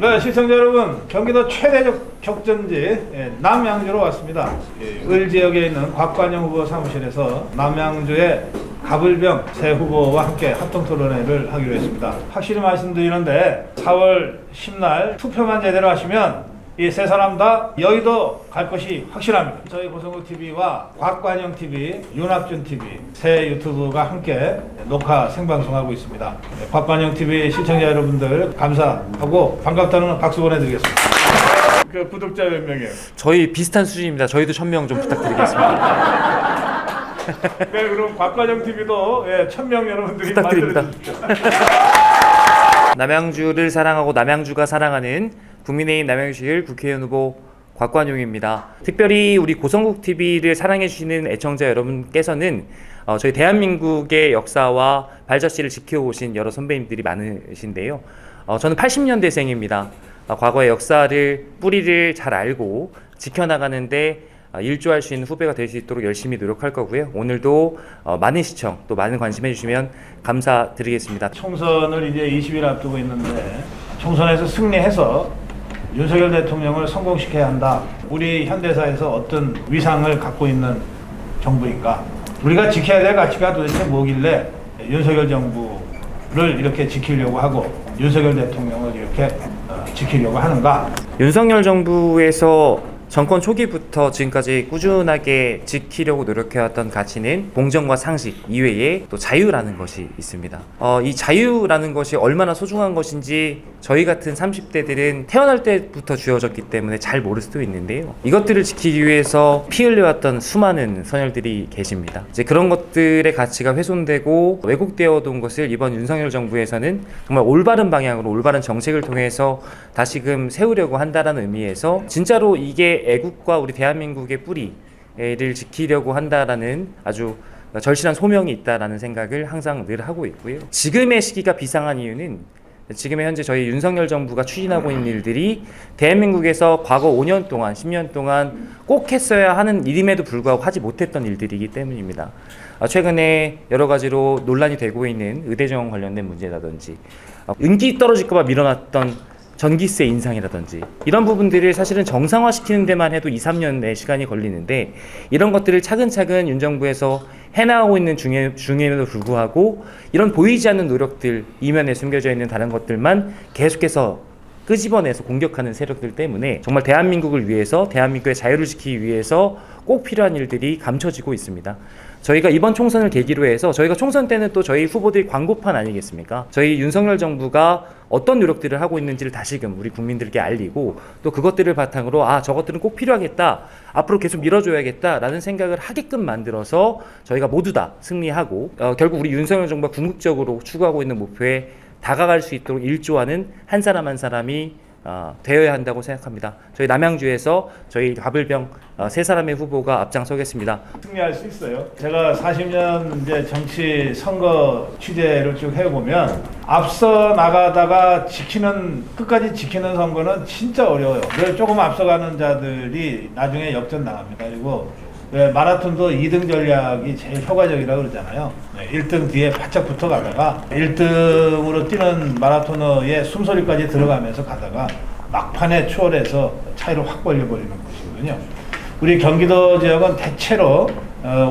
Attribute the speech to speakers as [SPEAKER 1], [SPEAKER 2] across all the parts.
[SPEAKER 1] 네, 시청자 여러분, 경기도 최대적 격전지 남양주로 왔습니다. 을 지역에 있는 곽관영 후보 사무실에서 남양주의 가불병 새 후보와 함께 합동 토론회를 하기로 했습니다. 확실히 말씀드리는데 4월 10날 투표만 제대로 하시면 이 세 사람 다 여의도 갈 것이 확실합니다. 저희 고성국 TV와 곽관영 TV, 윤학준 TV 새 유튜브가 함께 녹화 생방송하고 있습니다. 곽관영 TV 시청자 여러분들 감사하고 반갑다는 박수 보내드리겠습니다. 그 구독자 몇 명이에요?
[SPEAKER 2] 저희 비슷한 수준입니다. 저희도 1000명 좀 부탁드리겠습니다.
[SPEAKER 1] 네, 그럼 곽관영 TV도 1000명 여러분들이
[SPEAKER 2] 부탁드립니다.
[SPEAKER 1] 만들어주십시오.
[SPEAKER 2] 남양주를 사랑하고 남양주가 사랑하는 국민의힘 남양주시을 국회의원 후보 곽관용입니다. 특별히 우리 고성국 TV를 사랑해 주시는 애청자 여러분께서는 저희 대한민국의 역사와 발자취를 지켜오신 여러 선배님들이 많으신데요. 저는 80년대생입니다. 과거의 역사를 뿌리를 잘 알고 지켜나가는데 일조할 수 있는 후배가 될 수 있도록 열심히 노력할 거고요. 오늘도 많은 시청 또 많은 관심 해주시면 감사드리겠습니다.
[SPEAKER 1] 총선을 이제 20일 앞두고 있는데 총선에서 승리해서 윤석열 대통령을 성공시켜야 한다. 우리 현대사에서 어떤 위상을 갖고 있는 정부인가? 우리가 지켜야 될 가치가 도대체 뭐길래 윤석열 정부를 이렇게 지키려고 하고 윤석열 대통령을 이렇게 지키려고 하는가?
[SPEAKER 2] 윤석열 정부에서 정권 초기부터 지금까지 꾸준하게 지키려고 노력해왔던 가치는 공정과 상식 이외에 또 자유라는 것이 있습니다. 이 자유라는 것이 얼마나 소중한 것인지 저희 같은 30대들은 태어날 때부터 주어졌기 때문에 잘 모를 수도 있는데요. 이것들을 지키기 위해서 피 흘려왔던 수많은 선열들이 계십니다. 이제 그런 것들의 가치가 훼손되고 왜곡되어 둔 것을 이번 윤석열 정부에서는 정말 올바른 방향으로 올바른 정책을 통해서 다시금 세우려고 한다는 의미에서 진짜로 이게 애국과 우리 대한민국의 뿌리를 지키려고 한다라는 아주 절실한 소명이 있다라는 생각을 항상 늘 하고 있고요. 지금의 시기가 비상한 이유는 지금의 현재 저희 윤석열 정부가 추진하고 있는 일들이 대한민국에서 과거 5년 동안 10년 동안 꼭 했어야 하는 일임에도 불구하고 하지 못했던 일들이기 때문입니다. 최근에 여러 가지로 논란이 되고 있는 의대정 관련된 문제라든지 인기 떨어질까 봐 밀어놨던 전기세 인상이라든지 이런 부분들을 사실은 정상화시키는 데만 해도 2, 3년의 시간이 걸리는데 이런 것들을 차근차근 윤 정부에서 해나가고 있는 중에도 불구하고 이런 보이지 않는 노력들 이면에 숨겨져 있는 다른 것들만 계속해서 끄집어내서 공격하는 세력들 때문에 정말 대한민국을 위해서 대한민국의 자유를 지키기 위해서 꼭 필요한 일들이 감춰지고 있습니다. 저희가 이번 총선을 계기로 해서 저희가 총선 때는 또 저희 후보들이 광고판 아니겠습니까? 저희 윤석열 정부가 어떤 노력들을 하고 있는지를 다시금 우리 국민들께 알리고 또 그것들을 바탕으로 저것들은 꼭 필요하겠다. 앞으로 계속 밀어줘야겠다라는 생각을 하게끔 만들어서 저희가 모두 다 승리하고 결국 우리 윤석열 정부가 궁극적으로 추구하고 있는 목표에 다가갈 수 있도록 일조하는 한 사람 한 사람이 되어야 한다고 생각합니다. 저희 남양주에서 저희 가불병 세 사람의 후보가 앞장서겠습니다.
[SPEAKER 1] 승리할 수 있어요. 제가 40년 이제 정치 선거 취재를 쭉 해보면 앞서 나가다가 끝까지 지키는 선거는 진짜 어려워요. 늘 조금 앞서가는 자들이 나중에 역전 나갑니다. 그리고 마라톤도 2등 전략이 제일 효과적이라고 그러잖아요. 1등 뒤에 바짝 붙어가다가 1등으로 뛰는 마라토너의 숨소리까지 들어가면서 가다가 막판에 추월해서 차이를 확 벌려버리는 것이거든요. 우리 경기도 지역은 대체로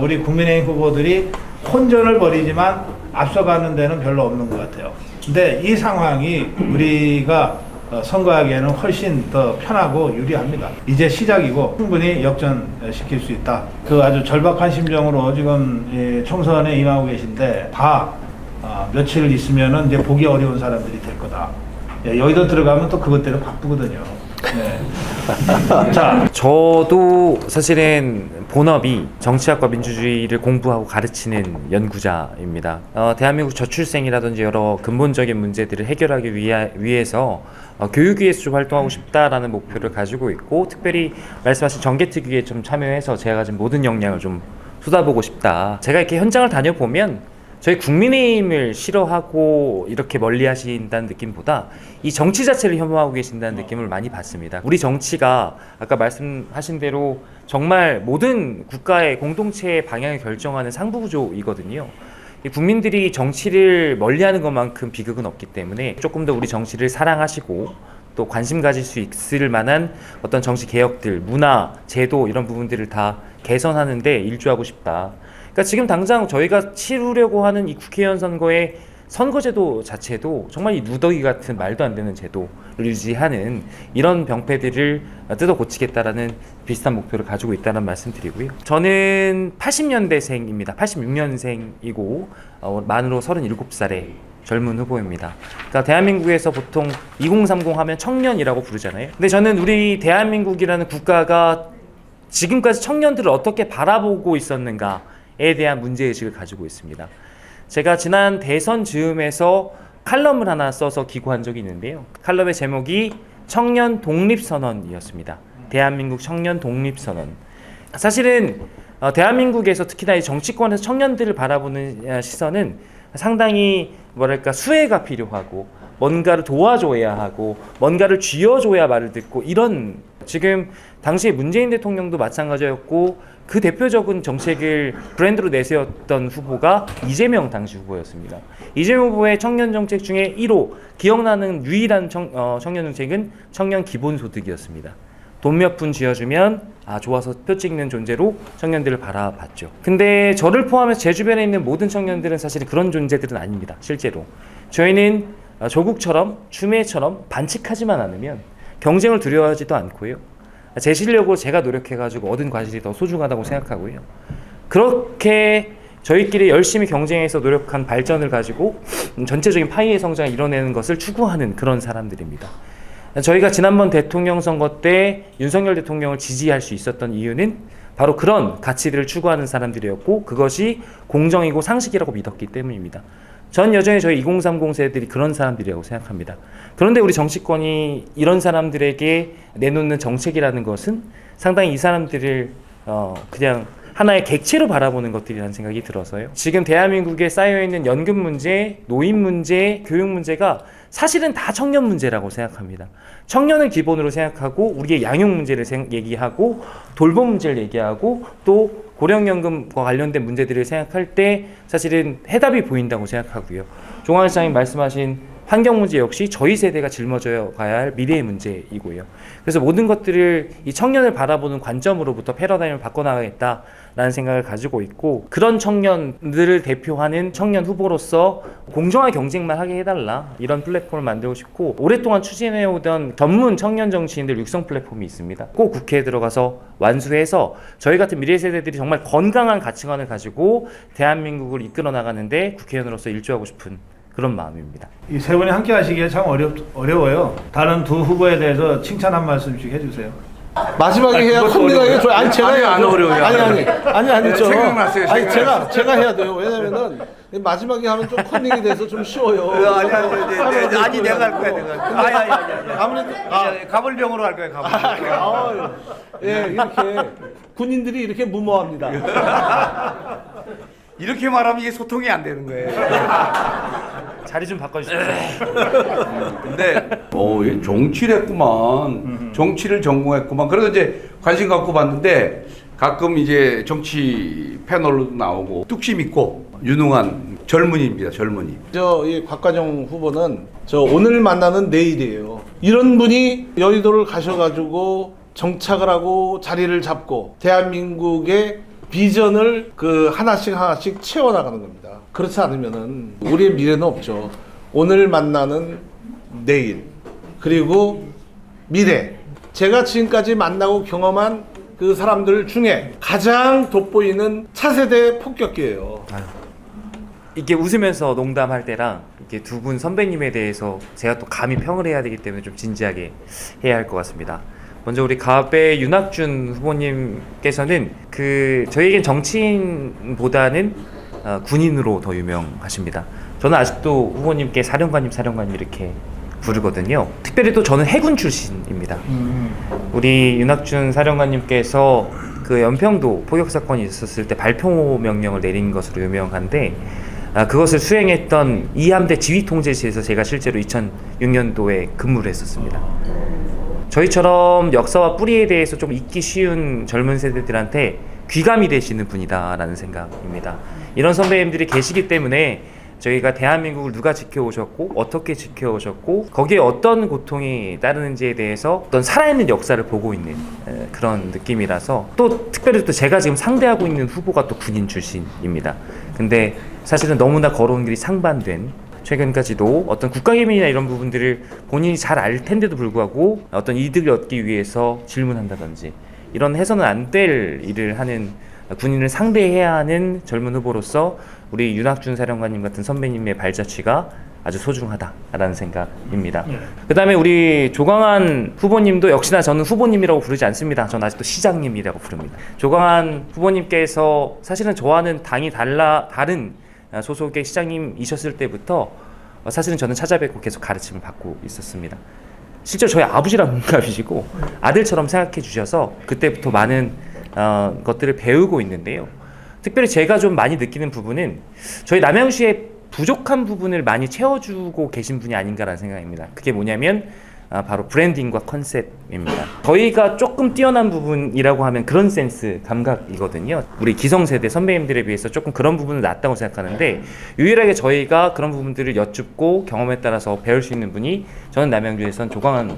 [SPEAKER 1] 우리 국민의힘 후보들이 혼전을 벌이지만 앞서가는 데는 별로 없는 것 같아요. 근데 이 상황이 우리가 선거하기에는 훨씬 더 편하고 유리합니다. 이제 시작이고 충분히 역전시킬 수 있다. 그 아주 절박한 심정으로 지금 총선에 임하고 계신데 며칠 있으면은 이제 보기 어려운 사람들이 될 거다. 여의도 들어가면 또 그것대로 바쁘거든요. 네. 자,
[SPEAKER 2] 저도 사실은 본업이 정치학과 민주주의를 공부하고 가르치는 연구자입니다. 대한민국 저출생이라든지 여러 근본적인 문제들을 해결하기 위해서 교육위에서 좀 활동하고 싶다라는 목표를 가지고 있고 특별히 말씀하신 정개특위에 좀 참여해서 제가 가진 모든 역량을 좀 쏟아보고 싶다. 제가 이렇게 현장을 다녀보면 저희 국민의힘을 싫어하고 이렇게 멀리 하신다는 느낌보다 이 정치 자체를 혐오하고 계신다는 느낌을 많이 받습니다. 우리 정치가 아까 말씀하신 대로 정말 모든 국가의 공동체의 방향을 결정하는 상부구조이거든요. 국민들이 정치를 멀리하는 것만큼 비극은 없기 때문에 조금 더 우리 정치를 사랑하시고 또 관심 가질 수 있을 만한 어떤 정치 개혁들, 문화, 제도 이런 부분들을 다 개선하는 데 일조하고 싶다. 그러니까 지금 당장 저희가 치르려고 하는 이 국회의원 선거의 선거제도 자체도 정말 이 누더기 같은 말도 안 되는 제도를 유지하는 이런 병폐들을 뜯어 고치겠다라는 비슷한 목표를 가지고 있다는 말씀드리고요. 저는 80년대생입니다. 86년생이고 만으로 37살의 젊은 후보입니다. 그러니까 대한민국에서 보통 2030 하면 청년이라고 부르잖아요. 근데 저는 우리 대한민국이라는 국가가 지금까지 청년들을 어떻게 바라보고 있었는가에 대한 문제의식을 가지고 있습니다. 제가 지난 대선 즈음에서 칼럼을 하나 써서 기고한 적이 있는데요. 칼럼의 제목이 청년 독립선언이었습니다. 대한민국 청년 독립선언. 사실은 대한민국에서 특히나 이 정치권에서 청년들을 바라보는 시선은 상당히 뭐랄까 수혜가 필요하고 뭔가를 도와줘야 하고 뭔가를 쥐어줘야 말을 듣고 이런 지금 당시에 문재인 대통령도 마찬가지였고 그 대표적인 정책을 브랜드로 내세웠던 후보가 이재명 당시 후보였습니다. 이재명 후보의 청년 정책 중에 1호 기억나는 유일한 청년 정책은 청년 기본소득이었습니다. 돈 몇 푼 쥐어주면 좋아서 표 찍는 존재로 청년들을 바라봤죠. 근데 저를 포함해서 제 주변에 있는 모든 청년들은 사실 그런 존재들은 아닙니다. 실제로 저희는 조국처럼 추미애처럼 반칙하지만 않으면 경쟁을 두려워하지도 않고요. 제 실력으로 제가 노력해가지고 얻은 과실이 더 소중하다고 생각하고요. 그렇게 저희끼리 열심히 경쟁해서 노력한 발전을 가지고 전체적인 파이의 성장을 이뤄내는 것을 추구하는 그런 사람들입니다. 저희가 지난번 대통령 선거 때 윤석열 대통령을 지지할 수 있었던 이유는 바로 그런 가치들을 추구하는 사람들이었고 그것이 공정이고 상식이라고 믿었기 때문입니다. 전 여전히 저희 2030 세대들이 그런 사람들이라고 생각합니다. 그런데 우리 정치권이 이런 사람들에게 내놓는 정책이라는 것은 상당히 이 사람들을 그냥 하나의 객체로 바라보는 것들이라는 생각이 들어서요. 지금 대한민국에 쌓여있는 연금 문제, 노인 문제, 교육 문제가 사실은 다 청년 문제라고 생각합니다. 청년을 기본으로 생각하고 우리의 양육 문제를 얘기하고 돌봄 문제를 얘기하고 또 고령연금과 관련된 문제들을 생각할 때 사실은 해답이 보인다고 생각하고요. 종환 시장님 말씀하신 환경 문제 역시 저희 세대가 짊어져 가야 할 미래의 문제이고요. 그래서 모든 것들을 이 청년을 바라보는 관점으로부터 패러다임을 바꿔나가겠다라는 생각을 가지고 있고 그런 청년들을 대표하는 청년 후보로서 공정한 경쟁만 하게 해달라 이런 플랫폼을 만들고 싶고 오랫동안 추진해오던 전문 청년 정치인들 육성 플랫폼이 있습니다. 꼭 국회에 들어가서 완수해서 저희 같은 미래 세대들이 정말 건강한 가치관을 가지고 대한민국을 이끌어 나가는데 국회의원으로서 일조하고 싶은 그런 마음입니다.
[SPEAKER 1] 이 세 분이 함께 하시기에 참 어려워요. 다른 두 후보에 대해서 칭찬 한 말씀씩 해주세요.
[SPEAKER 3] 마지막에 해야 컵니가 좀 아니 제가 해야
[SPEAKER 4] 안 어려워요.
[SPEAKER 3] 아니 저
[SPEAKER 4] 생각났어요.
[SPEAKER 3] 아니 제가 해야 돼요. 왜냐면은 마지막에 하면 좀 컨닝이 돼서 좀 쉬워요.
[SPEAKER 4] 아니 내가 할 거야 내가.
[SPEAKER 3] 아무래도
[SPEAKER 4] 가불병으로 할 거야 가불.
[SPEAKER 3] 예 이렇게 군인들이 이렇게 무모합니다.
[SPEAKER 4] 이렇게 말하면 이게 소통이 안 되는 거예요.
[SPEAKER 2] 자리 좀 바꿔주십시오.
[SPEAKER 4] 근데 얘 정치를 했구만. 정치를 전공했구만. 그래서 이제 관심 갖고 봤는데 가끔 이제 정치 패널로도 나오고 뚝심 있고 유능한 젊은이입니다. 젊은이.
[SPEAKER 3] 이 곽가정 후보는 저 오늘 만나는 내일이에요. 이런 분이 여의도를 가셔가지고 정착을 하고 자리를 잡고 대한민국의 비전을 하나씩 채워나가는 겁니다. 그렇지 않으면은 우리의 미래는 없죠. 오늘 만나는 내일 그리고 미래. 제가 지금까지 만나고 경험한 그 사람들 중에 가장 돋보이는 차세대 폭격기예요.
[SPEAKER 2] 이렇게 웃으면서 농담할 때랑 이렇게 두 분 선배님에 대해서 제가 또 감히 평을 해야 되기 때문에 좀 진지하게 해야 할 것 같습니다. 먼저 우리 가업의 윤학준 후보님께서는 저희에겐 정치인보다는 군인으로 더 유명하십니다. 저는 아직도 후보님께 사령관님 이렇게 부르거든요. 특별히 또 저는 해군 출신입니다. 우리 윤학준 사령관님께서 그 연평도 포격 사건이 있었을 때 발표 명령을 내린 것으로 유명한데 그것을 수행했던 2함대 지휘통제실에서 제가 실제로 2006년도에 근무를 했었습니다. 저희처럼 역사와 뿌리에 대해서 좀 잊기 쉬운 젊은 세대들한테 귀감이 되시는 분이다라는 생각입니다. 이런 선배님들이 계시기 때문에 저희가 대한민국을 누가 지켜오셨고 어떻게 지켜오셨고 거기에 어떤 고통이 따르는지에 대해서 어떤 살아있는 역사를 보고 있는 그런 느낌이라서 또 특별히 또 제가 지금 상대하고 있는 후보가 또 군인 출신입니다. 근데 사실은 너무나 걸어온 길이 상반된 최근까지도 어떤 국가기밀이나 이런 부분들을 본인이 잘 알 텐데도 불구하고 어떤 이득을 얻기 위해서 질문한다든지 이런 해서는 안 될 일을 하는 군인을 상대해야 하는 젊은 후보로서 우리 윤학준 사령관님 같은 선배님의 발자취가 아주 소중하다라는 생각입니다. 그 다음에 우리 조광한 후보님도 역시나 저는 후보님이라고 부르지 않습니다. 저는 아직도 시장님이라고 부릅니다. 조광한 후보님께서 사실은 저와는 당이 다른 소속의 시장님이셨을 때부터 사실은 저는 찾아뵙고 계속 가르침을 받고 있었습니다. 실제로 저희 아버지랑 동갑이시고 아들처럼 생각해 주셔서 그때부터 많은 것들을 배우고 있는데요. 특별히 제가 좀 많이 느끼는 부분은 저희 남양주의 부족한 부분을 많이 채워주고 계신 분이 아닌가라는 생각입니다. 그게 뭐냐면 바로 브랜딩과 컨셉입니다. 저희가 조금 뛰어난 부분이라고 하면 그런 센스, 감각이거든요. 우리 기성세대 선배님들에 비해서 조금 그런 부분은 낮다고 생각하는데 유일하게 저희가 그런 부분들을 여쭙고 경험에 따라서 배울 수 있는 분이 저는 남양주에선 조광한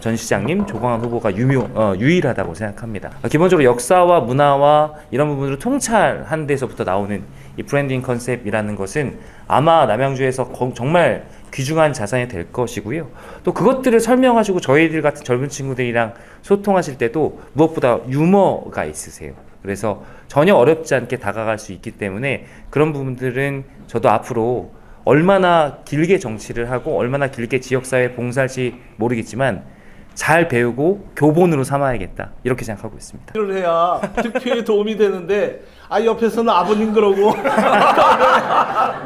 [SPEAKER 2] 전 시장님, 조광한 후보가 유일하다고 생각합니다. 기본적으로 역사와 문화와 이런 부분을 통찰한 데서부터 나오는 이 브랜딩 컨셉이라는 것은 아마 남양주에서 정말 귀중한 자산이 될 것이고요. 또 그것들을 설명하시고 저희들 같은 젊은 친구들이랑 소통하실 때도 무엇보다 유머가 있으세요. 그래서 전혀 어렵지 않게 다가갈 수 있기 때문에 그런 부분들은 저도 앞으로 얼마나 길게 정치를 하고 얼마나 길게 지역사회에 봉사할지 모르겠지만 잘 배우고 교본으로 삼아야겠다 이렇게 생각하고 있습니다.
[SPEAKER 3] 를 해야 득표에 도움이 되는데 옆에서는 아버님 그러고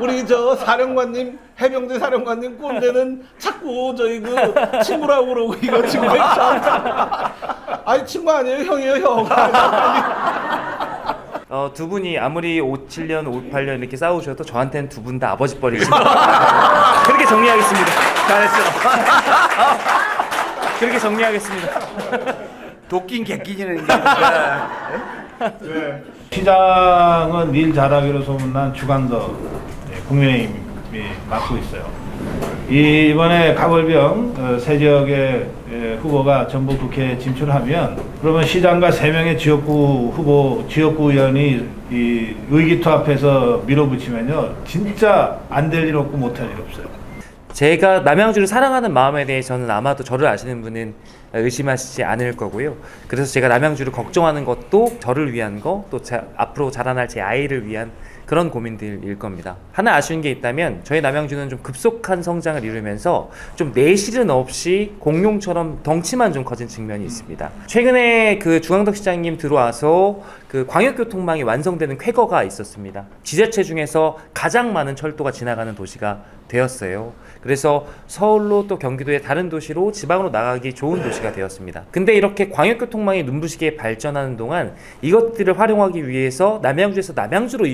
[SPEAKER 3] 우리 저 사령관님 해병대 사령관님 꼰대는 자꾸 저희 그 친구라고 그러고 이거 친구 아니 친구 아니에요 형이에요 형.
[SPEAKER 2] 두 분이 아무리 57년, 58년 이렇게 싸우셔도 저한테는 두 분 다 아버지 뻘이죠. 그렇게 정리하겠습니다. 잘했어. 그렇게 정리하겠습니다.
[SPEAKER 4] 도끼인 개끼지는
[SPEAKER 1] 시장은 일 잘하기로 소문난 주광덕 국민의힘이 맡고 있어요. 이번에 가벌병 새 지역의 후보가 전북 국회에 진출하면 그러면 시장과 3명의 지역구 후보, 지역구 의원이 이 의기투합해서 밀어붙이면요 진짜 안 될 일 없고 못할 일 없어요.
[SPEAKER 2] 제가 남양주를 사랑하는 마음에 대해서는 아마도 저를 아시는 분은 의심하시지 않을 거고요. 그래서 제가 남양주를 걱정하는 것도 저를 위한 거, 또 앞으로 자라날 제 아이를 위한 그런 고민들일 겁니다. 하나 아쉬운 게 있다면 저희 남양주는 좀 급속한 성장을 이루면서 좀 내실은 없이 공룡처럼 덩치만 좀 커진 측면이 있습니다. 최근에 그 주광덕 시장님 들어와서 그 광역교통망이 완성되는 쾌거가 있었습니다. 지자체 중에서 가장 많은 철도가 지나가는 도시가 되었어요. 그래서 서울로 또 경기도의 다른 도시로 지방으로 나가기 좋은 도시가 되었습니다. 근데 이렇게 광역교통망이 눈부시게 발전하는 동안 이것들을 활용하기 위해서 남양주에서 남양주로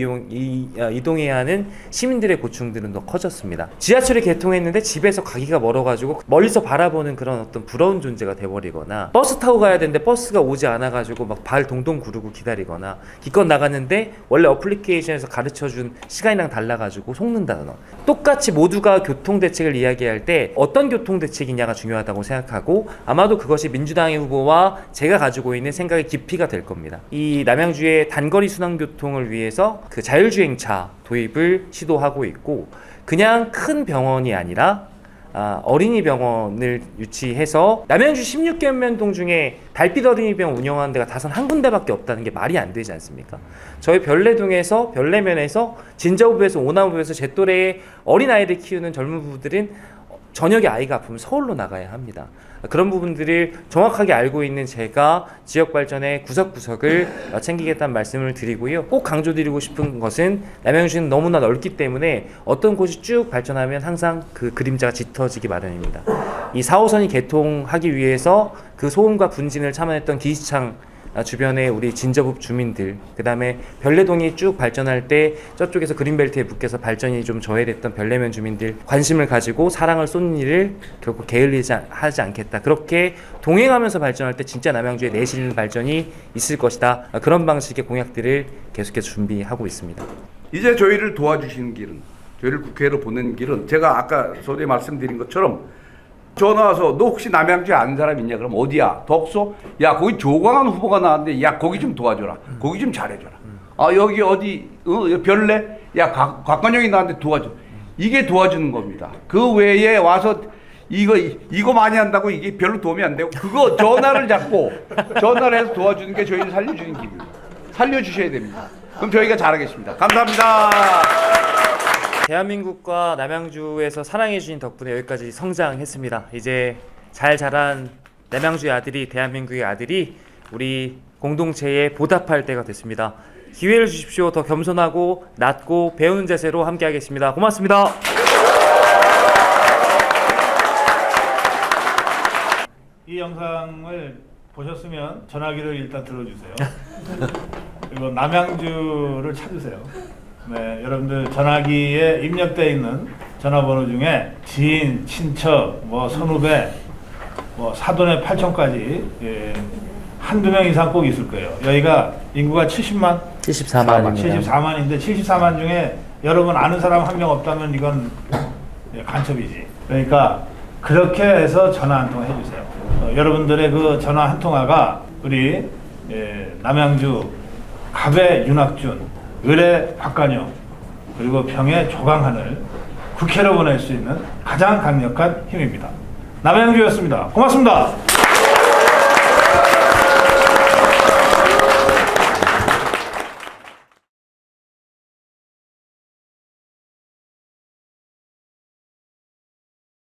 [SPEAKER 2] 이동해야 하는 시민들의 고충들은 더 커졌습니다. 지하철이 개통했는데 집에서 가기가 멀어가지고 멀리서 바라보는 그런 어떤 부러운 존재가 돼버리거나 버스 타고 가야 되는데 버스가 오지 않아가지고 막 발 동동 구르고 기다리거나 기껏 나갔는데 원래 어플리케이션에서 가르쳐준 시간이랑 달라가지고 속는다거나 똑같이 모두가 교통대책을 이야기할 때 어떤 교통대책이냐가 중요하다고 생각하고 아마도 그것이 민주당의 후보와 제가 가지고 있는 생각의 깊이가 될 겁니다. 이 남양주의 단거리 순환교통을 위해서 그 자율주행차 도입을 시도하고 있고 그냥 큰 병원이 아니라 어린이 병원을 유치해서 남양주 16개면 중에 달빛 어린이병원 운영하는 데가 다선 한 군데밖에 없다는 게 말이 안 되지 않습니까? 저희 별내동에서 별내면에서 진저부에서 오나부에서 제 또래의 어린아이들 키우는 젊은 부부들은 저녁에 아이가 아프면 서울로 나가야 합니다. 그런 부분들을 정확하게 알고 있는 제가 지역 발전의 구석구석을 챙기겠다는 말씀을 드리고요. 꼭 강조드리고 싶은 것은 남양주는 너무나 넓기 때문에 어떤 곳이 쭉 발전하면 항상 그 그림자가 짙어지기 마련입니다. 이 4호선이 개통하기 위해서 그 소음과 분진을 참아냈던 기시창 주변에 우리 진저읍 주민들, 그 다음에 별내동이 쭉 발전할 때 저쪽에서 그린벨트에 묶여서 발전이 좀 저해됐던 별내면 주민들 관심을 가지고 사랑을 쏟는 일을 결국 게을리지 하지 않겠다. 그렇게 동행하면서 발전할 때 진짜 남양주의 내실 있는 발전이 있을 것이다. 그런 방식의 공약들을 계속해서 준비하고 있습니다.
[SPEAKER 4] 이제 저희를 도와주시는 길은 저희를 국회로 보낸 길은 제가 아까 소리에 말씀드린 것처럼 전화 와서 너 혹시 남양주에 아는 사람 있냐? 그럼 어디야? 덕소? 야 거기 조광한 후보가 나왔는데 야 거기 좀 도와줘라. 거기 좀 잘해줘라. 아 여기 어디 여기 별내? 야 곽관영이 나한테 도와줘. 이게 도와주는 겁니다. 그 외에 와서 이거 많이 한다고 이게 별로 도움이 안 되고 그거 전화를 잡고 전화를 해서 도와주는 게 저희를 살려주는 길입니다. 살려주셔야 됩니다. 그럼 저희가 잘하겠습니다. 감사합니다.
[SPEAKER 2] 대한민국과 남양주에서 사랑해주신 덕분에 여기까지 성장했습니다. 이제 잘 자란 남양주의 아들이, 대한민국의 아들이 우리 공동체에 보답할 때가 됐습니다. 기회를 주십시오. 더 겸손하고 낮고 배우는 자세로 함께하겠습니다. 고맙습니다.
[SPEAKER 1] 이 영상을 보셨으면 전화기를 일단 들어주세요. 그리고 남양주를 찾으세요. 네, 여러분들 전화기에 입력되어 있는 전화번호 중에 지인, 친척, 뭐 선후배, 뭐 사돈의 팔촌까지 한두 명 이상 꼭 있을 거예요. 여기가 인구가 70만?
[SPEAKER 2] 74만입니다.
[SPEAKER 1] 74만인데 74만 중에 여러분 아는 사람 한 명 없다면 이건 간첩이지. 그러니까 그렇게 해서 전화 한 통화 해주세요. 여러분들의 그 전화 한 통화가 우리 남양주 갑의 윤학준, 을의 박관영, 그리고 병의 조강한을 국회로 보낼 수 있는 가장 강력한 힘입니다. 남양주였습니다. 고맙습니다.